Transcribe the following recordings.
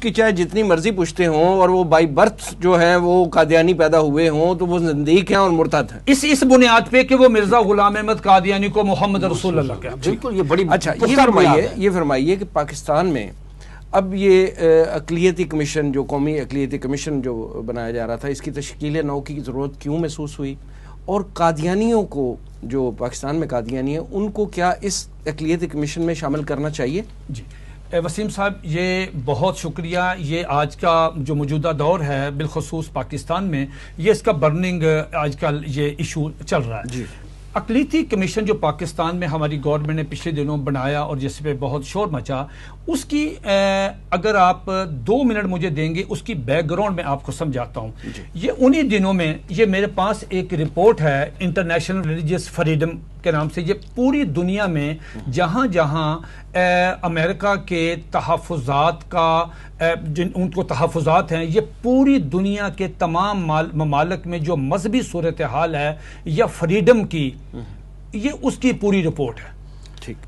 کی چاہے جتنی مرضی پوچھتے ہوں اور وہ بائی برتھ جو ہیں وہ قادیانی پیدا ہوئے ہوں تو وہ زندیق ہیں اور مرتد ہیں اس بنیاد پہ کہ وہ مرزا غلام احمد قادیانی کو محمد رسول اللہ کہتے ہیں. بالکل یہ بڑی اچھا یہ فرمائیے کہ پاکستان میں اب یہ اقلیتی کمیشن جو قومی اقلیتی کمیشن جو بنایا جا رہا تھا اس کی تشکیل نو کی ضرورت کیوں محسوس ہوئی اور قادیانیوں کو جو پاکستان میں قادیانی ہیں ان کو کیا اس اقلیتی کمیشن میں شامل کرنا چاہیے؟ جی وسیم صاحب یہ بہت شکریہ. یہ آج کا جو موجودہ دور ہے بالخصوص پاکستان میں یہ اس کا برننگ آج کل یہ ایشو چل رہا ہے. جی اقلیتی کمیشن جو پاکستان میں ہماری گورنمنٹ نے پچھلے دنوں بنایا اور جس پہ بہت شور مچا اس کی اگر آپ 2 منٹ مجھے دیں گے اس کی بیک گراؤنڈ میں آپ کو سمجھاتا ہوں. یہ انہی دنوں میں یہ میرے پاس ایک رپورٹ ہے انٹرنیشنل ریلیجیس فریڈم کے نام سے. یہ پوری دنیا میں جہاں جہاں امریکہ کے تحفظات کا ان کو تحفظات ہیں یہ پوری دنیا کے تمام ممالک میں جو مذہبی صورتحال ہے یا فریڈم کی یہ اس کی پوری رپورٹ ہے.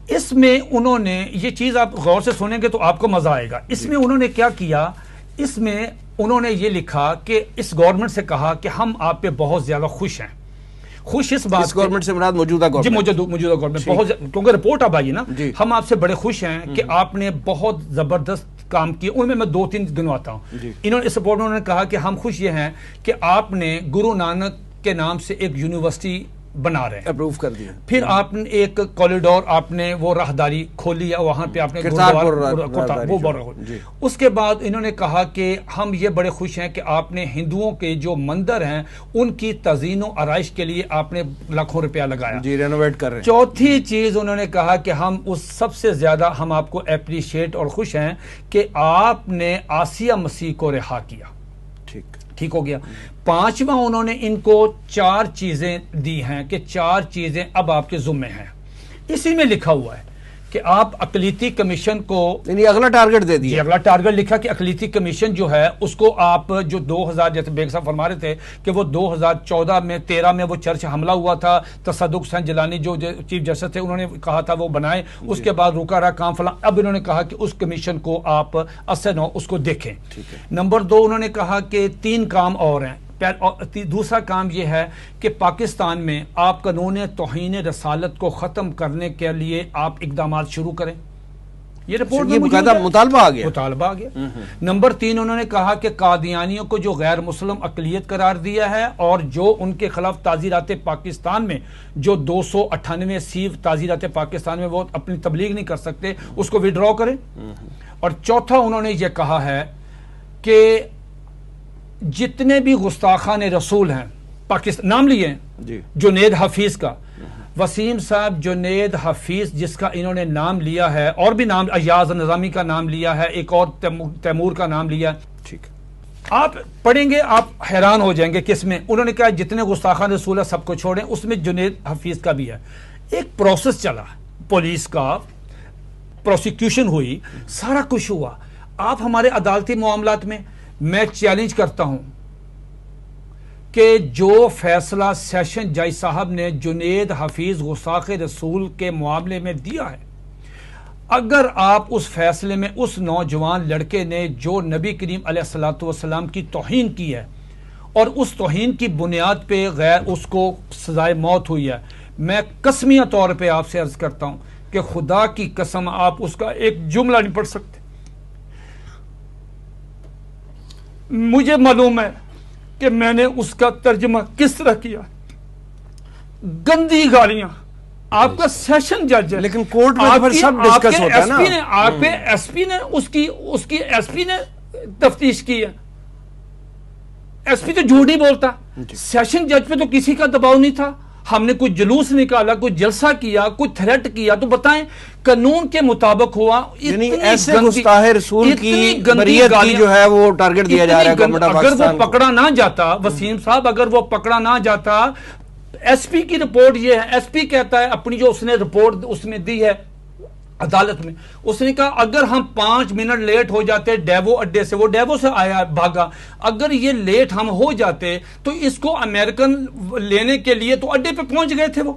اس میں انہوں نے یہ چیز آپ غور سے سنیں گے تو آپ کو مزہ آئے گا. اس میں انہوں نے کیا کیا اس میں انہوں نے یہ لکھا کہ اس گورنمنٹ سے کہا کہ ہم آپ پہ بہت زیادہ خوش ہیں. خوش اس بات اس گورنمنٹ سے مراد موجودہ گورنمنٹ موجودہ گورنمنٹ بہت کیونکہ رپورٹ اب آئی نا ہم آپ سے بڑے خوش ہیں کہ آپ نے بہت زبردست کام کیا. ان میں 2-3 گنواتا ہوں. انہوں نے اس رپورٹ میں انہوں نے کہا کہ ہم خوش یہ ہیں کہ آپ نے گرو نانک کے نام سے ایک یونیورسٹی بنا رہے ہیں اپروو کر دیا. پھر آپ نے ایک کوریڈور آپ نے وہ راہداری کھولی ہے وہاں پہ آپ نے اس کے بعد انہوں نے کہا کہ ہم یہ بڑے خوش ہیں کہ آپ نے ہندوؤں کے جو مندر ہیں ان کی تزئین و آرائش کے لیے آپ نے لاکھوں روپیہ لگایا. جی رینوویٹ کر رہے ہیں. چوتھی چیز انہوں نے کہا کہ ہم اس سب سے زیادہ ہم آپ کو اپریشیٹ اور خوش ہیں کہ آپ نے آسیہ مسیح کو رہا کیا. ٹھیک ہو گیا. 5واں انہوں نے ان کو 4 چیزیں دی ہیں کہ 4 چیزیں اب آپ کے ذمہ ہیں. اسی میں لکھا ہوا ہے کہ آپ اقلیتی کمیشن کو یعنی اگلا ٹارگٹ دے دیا. اگلا ٹارگٹ لکھا کہ اقلیتی کمیشن جو ہے اس کو آپ جو 2000 جیسے بیگ صاحب فرما رہے تھے کہ وہ 2014 میں 13 میں وہ چرچ حملہ ہوا تھا. تصدق حسین جیلانی جو چیف جسٹس تھے انہوں نے کہا تھا وہ بنائے. اس کے بعد رکا رہا کام فلاں. اب انہوں نے کہا کہ اس کمیشن کو آپ اس کو دیکھیں. نمبر 2 انہوں نے کہا کہ 3 کام اور ہیں. دوسرا کام یہ ہے کہ پاکستان میں آپ قانون توہین رسالت کو ختم کرنے کے لیے آپ اقدامات شروع کریں. یہ رپورٹ میں مطالبہ آ گیا. نمبر 3 انہوں نے کہا کہ قادیانیوں کو جو غیر مسلم اقلیت قرار دیا ہے اور جو ان کے خلاف تعزیرات پاکستان میں جو 298 سی تعزیرات پاکستان میں وہ اپنی تبلیغ نہیں کر سکتے اس کو وڈرا کریں. اور چوتھا انہوں نے یہ کہا ہے کہ جتنے بھی گستاخان رسول ہیں پاکستان نام لیے ہیں جنید حفیظ کا. وسیم صاحب جنید حفیظ جس کا انہوں نے نام لیا ہے اور بھی نام ایاز نظامی کا نام لیا ہے ایک اور تیمور کا نام لیا ہے. ٹھیک آپ پڑھیں گے آپ حیران ہو جائیں گے کس میں انہوں نے کہا جتنے گستاخان رسول ہیں سب کو چھوڑیں. اس میں جنید حفیظ کا بھی ہے. ایک پروسیس چلا پولیس کا پروسیکیوشن ہوئی سارا کچھ ہوا. آپ ہمارے عدالتی معاملات میں چیلنج کرتا ہوں کہ جو فیصلہ سیشن جج صاحب نے جنید حفیظ گستاخ رسول کے معاملے میں دیا ہے اگر آپ اس فیصلے میں اس نوجوان لڑکے نے جو نبی کریم علیہ الصلوۃ والسلام کی توہین کی ہے اور اس توہین کی بنیاد پہ غیر اس کو سزائے موت ہوئی ہے میں قسمیہ طور پہ آپ سے عرض کرتا ہوں کہ خدا کی قسم آپ اس کا ایک جملہ نہیں پڑھ سکتے. مجھے معلوم ہے کہ میں نے اس کا ترجمہ کس طرح کیا. گندی گالیاں آپ کا سیشن جج ہے لیکن کورٹ میں پھر سب ڈسکس ہوتا ہے نا. آپ کے ایس پی نے اس کی ایس پی نے تفتیش کی ہے. ایس پی تو جھوٹ نہیں بولتا. سیشن جج پہ تو کسی کا دباؤ نہیں تھا. ہم نے کوئی جلوس نکالا کوئی جلسہ کیا کوئی تھریٹ کیا تو بتائیں قانون کے مطابق ہوا. یعنی ایسے گستاخ رسول کی بریت کی جو ہے وہ ٹارگٹ دیا جا رہا ہے گورنمنٹ آف پاکستان. اگر وہ پکڑا نہ جاتا وسیم صاحب اگر وہ پکڑا نہ جاتا ایس پی کی رپورٹ یہ ہے ایس پی کہتا ہے اپنی جو اس نے رپورٹ اس میں دی ہے عدالت میں اس نے کہا اگر ہم 5 منٹ لیٹ ہو جاتے ڈیوو اڈے سے وہ ڈیوو سے آیا بھاگا اگر یہ لیٹ ہم ہو جاتے تو اس کو امریکن لینے کے لیے تو اڈے پہ پہنچ گئے تھے وہ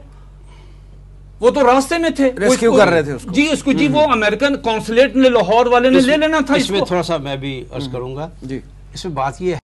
وہ تو راستے میں تھے، ریسکیو کر رہے تھے اس کو جی، اس کو جی وہ امریکن کونسلیٹ نے لاہور والے نے لے لینا تھا اس میں تھوڑا سا میں بھی عرض کروں گا، جی اس میں بات یہ ہے